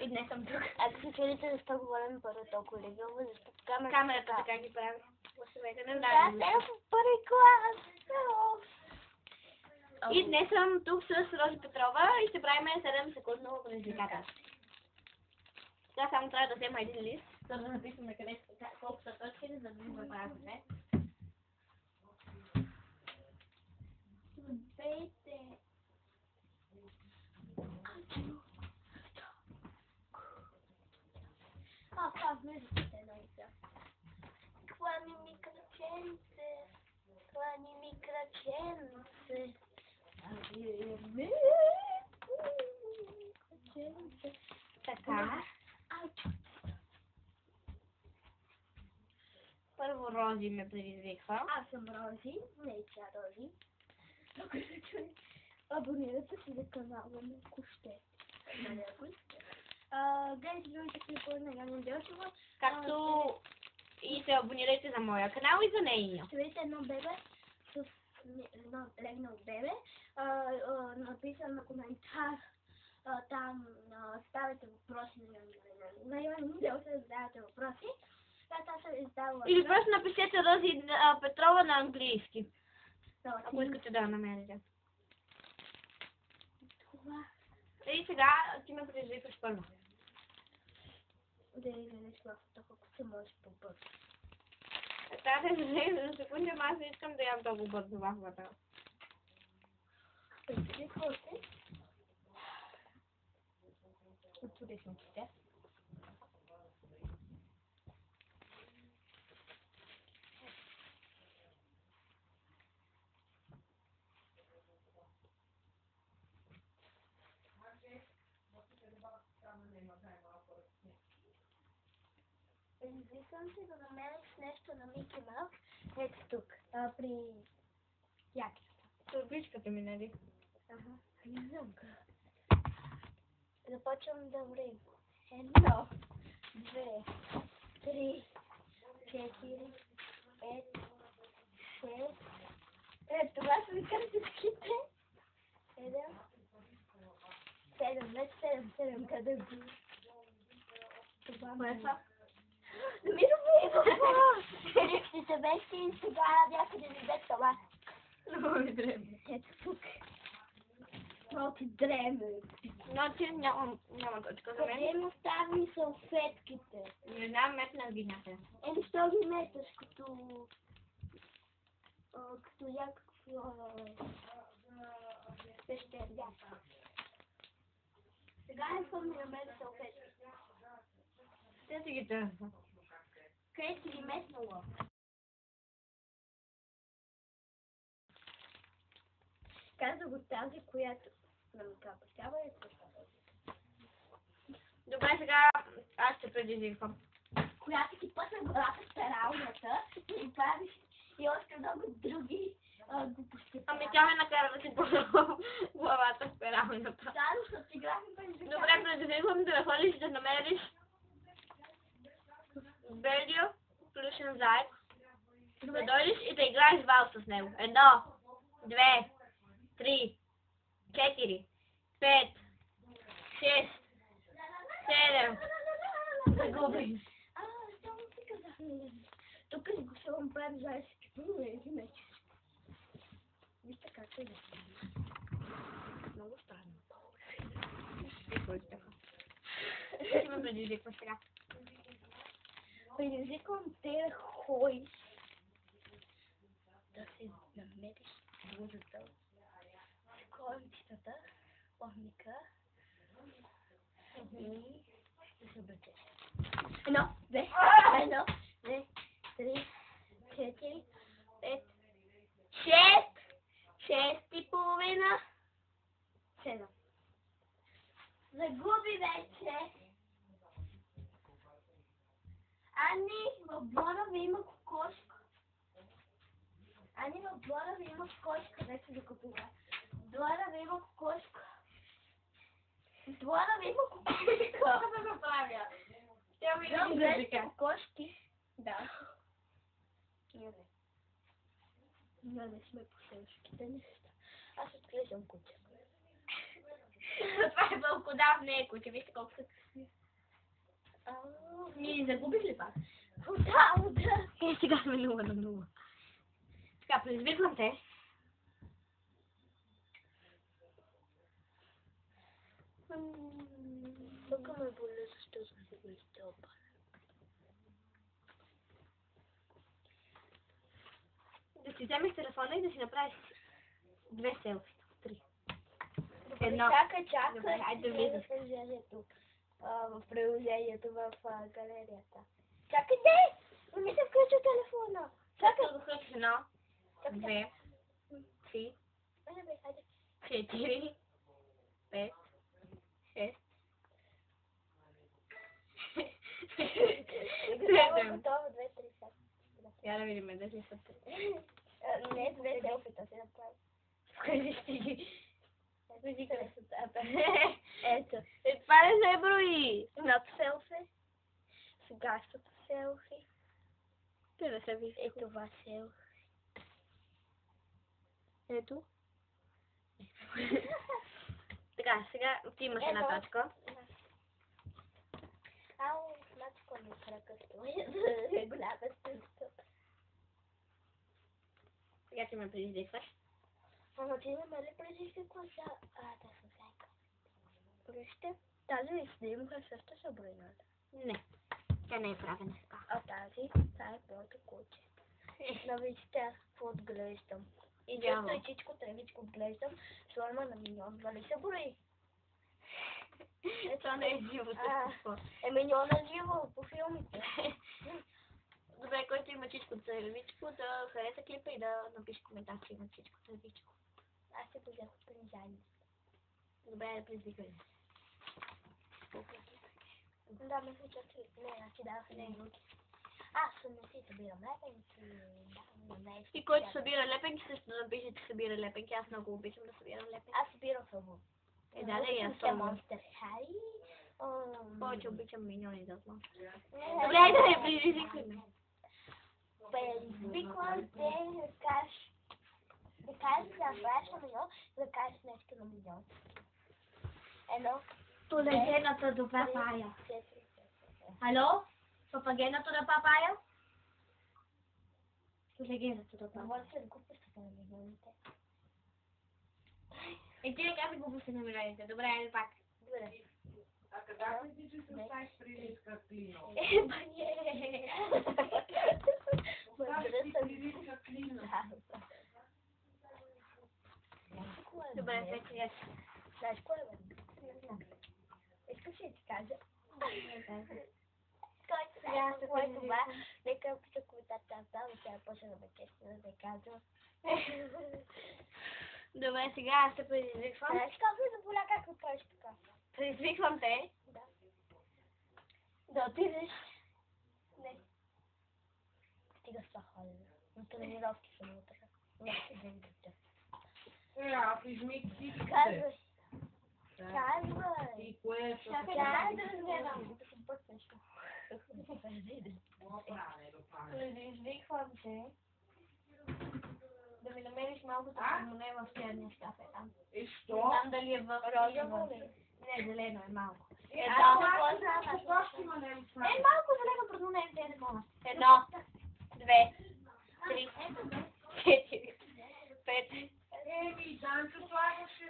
И днес съм тук. Ако се чудите защо говорим първо толкова легално, защото Камерата така ги прави. Гласовете не Да, знам. сега в първи клас. И днес съм тук с Рози Петрова и ще правим 7-секундно предизвикателство. Сега само трябва да взема един лист, за да написаме къде колко са точките, за да не забравяме две. Здравейте. Това виждате едно и сега. Клани ми краченце. Клани ми краченце. Краченце. Така. Първо Рози ме предизвиква. Аз съм Рози, не тя Рози. Ако се чуе, абонирате се за канала на Куще. Гледайте другите клипове на Яна Дьосова. Както и се абонирайте за моя канал и за нейния. Ще видите едно бебе с едно легнал бебе. Написан на коментар. Там ставате въпроси на Яна Дьосова, задавате въпроси. Тя се издава. Или просто напишете Рози Петрова на английски. Ако искате да я намерите. Това. И сега ти ме предизвикаш първо. Да изгледаш малко, колко се може по-бързо. Трябва да излезе за секунди, ама аз не искам да ям толкова бързо вахвата. Предизвикал се. Отсюда снимките. Предизвикам се да намериш нещо на Мики Маус. Ето тук, при якичката. Турбичката ми, нали? Не знам как. Започвам да врем. 1, 2, 3, 4, 5, 6. Това са ми картичките. 7, 7, къде го? Това е това? Намираме го! Ще се вещи и сега някъде ми бе това. Много ми дребно. Ето тук. Много ти дребно. Значи няма точка за мен. Къде му остави салфетките? Не знам, метнах ги някъде. Що ги меташ като някакво свещеряк? Сега не съм ми намерил салфетки. Те си ги търса. Къде си ги метнала? Каза го тази, която нам капа. Добре, сега аз ще предизвиквам. Която ти пъсна главата с пералната и правиш и още много други глупости. Ами тя ме накара да си първа главата в пералната. Да, защото си играхме предизвикателство. Добре, предизвиквам да ходиш да намериш Белио, плюшен заек, да дойдеш и да играеш вал с него. 1, 2, 3, 4, 5, 6, 7. Загубих. Само ти казах, тук ли го ще прави зайски и мече. Вижте как е. Много странно. Ще ме предизвиква сега. Предизвиквам те ходиш да си намериш блузата с кончетата, плавника и ще се облечеш. 1, 2, 3, 4, 5, 6, 6 и половина, 7. Загуби вече. Ани, в двора ви има кокошка. Ани, в двора ви има кокошка. Вече ви купила. В двора ви има кокошка. В двора ви има кокошка. Какво да направя? Тя ми да Добре, кокошки. Да. Ние не сме по селските неща. Аз отглеждам куче. Това е вълкодав, не е куче. Вижте колко са. Ние загубих ли пак? Да. Сега сме 0-0. Така, предизвиквам те. Тук ме боли, защото се го изтълпа. Да си вземеш телефона и да си направиш 2 селфи. 3. Едно. Чакай. Добре, хайде да влизаш. В приложението в галерията. Чакай, не! Не се включва телефона. Чакай да включиш 1, 2, 3, Хайде. 4, 5, 6. Готово, 2, 3, 7. Я да видим, дали са 3. Не, 2 селфита се направи. Скажи ги. Ето. Това не се брои. Едното селфи. Сегашното селфи. Те да се вижда. И това селфи. Ето. Така, сега ти имаш една точка. Мачко ми кръкъсто. Голяма стъпка. Сега ти ме предизвикваш. Ама ти не ме ли предизвикваш? Да съм зайка. Вижте, тази снимка също се брои, нали? Не. Тя не е правена така. А тази, това е моето куче. Да вижте, какво отглеждам. И Идеално. често и чичко тревичко отглеждам, слойма на миньон. Дали се брои? Това не е живо същество. Миньона живо по филмите. Добре, който има чичко царевичко, да хареса клипа и да напише коментар, че има чичко царевичко. Аз се го взех от книжани. Добре, да предизвикай. Да, мисля, че не, аз ти давах не минути. Аз не си събирам лепенки. И който събира лепенки, също да напише, че събира лепенки. Аз много обичам да събирам лепенки. Аз събирам само. Да, и аз съм. Монстър Хари. Повече обичам миньони да знам. Добре, Добре, да не предизвикваме. Предизвиквам те да кажеш да направиш на миньон, да кажеш нещо на миньон. Едно. Полегената до папая. Ало? Папагената до папая? Полегената до папая. Може да се глупостта на миньоните. Ти не каза глупости на миньоните. Добре, айде пак. Добре. А когда ти се оставиш приличка клино? Бане! Оставиш приличка клино. Добре, сега. Знаеш кое е? Не знам. Искаш ли да ти кажа? Кой е това? Нека пиша коментар там, но тя почна да ме чести, да не казва. Добре, сега аз се предизвиквам. Знаеш как ми заболя как ми правиш така? Предизвиквам те. Да. Да отидеш. Не. Стига с това ходене. На тренировки съм утре. Не ще дойдете. Аз измих всичките. Казвай. Казвай. И кое ще Чакай да разгледам. Да се бъкнеш. Предизвиквам те. Да ми намериш малкото пълноне в черния шкаф е там. И Не що? знам дали е в Розово ли? Не, зелено е малко. Аз не го знам. Какво ще има не Е, малко зелено пълноне е те такова. 1, 2, 3, 4, 5. Еми, Данчо слагаше.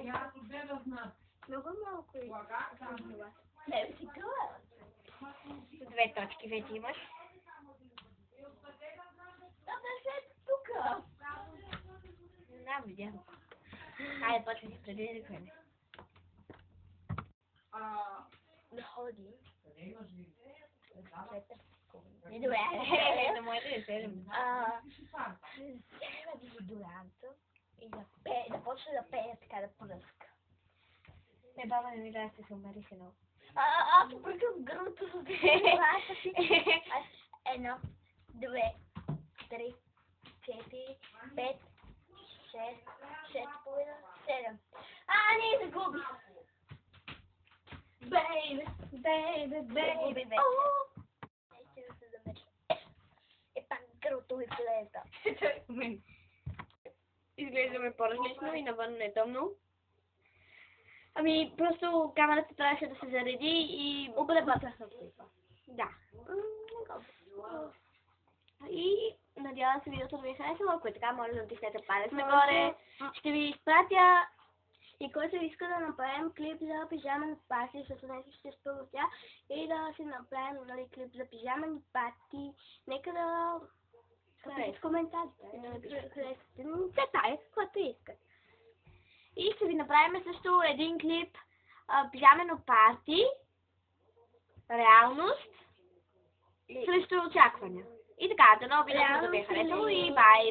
Я добре да знам. Много малко е. Лага, там. Не, си това. 2 точки вече имаш. Да се тук. Не знам, видях. Хайде, почвай си предизвикваме. Да ходим. Къде имаш ли? Не, добре. На моите е 7. Взема дезодоранта и да пее, да почне да пее така да пръска. Не, баба не ми даде, се умери се много. Побъркам гръмто с дезодоранта си. 1, 2, 3, 4, 5, 6, 6,5, 7. Не загуби. Бейбе, бейбе, Загуби вече. Ще да се замеша. Пак гръмто ми плета. Изглеждаме по-различно и навън не е тъмно. Ами, просто камерата трябваше да се зареди и... Обработвах на клипа. Да. И надявам се видеото да ви е харесало. Ако е така, може да натиснете палец нагоре. Ще ви изпратя И който иска да направим клип за пижамен пати, защото нещо ще спомня тя, и да си направим, нали, клип за пижамен пати, нека да напишете в коментарите, да напишете харесате детайли, каквото искат. И ще ви направим също един клип пижамено парти, реалност, срещу очаквания. И така, дано видеото да ви е харесало и бай.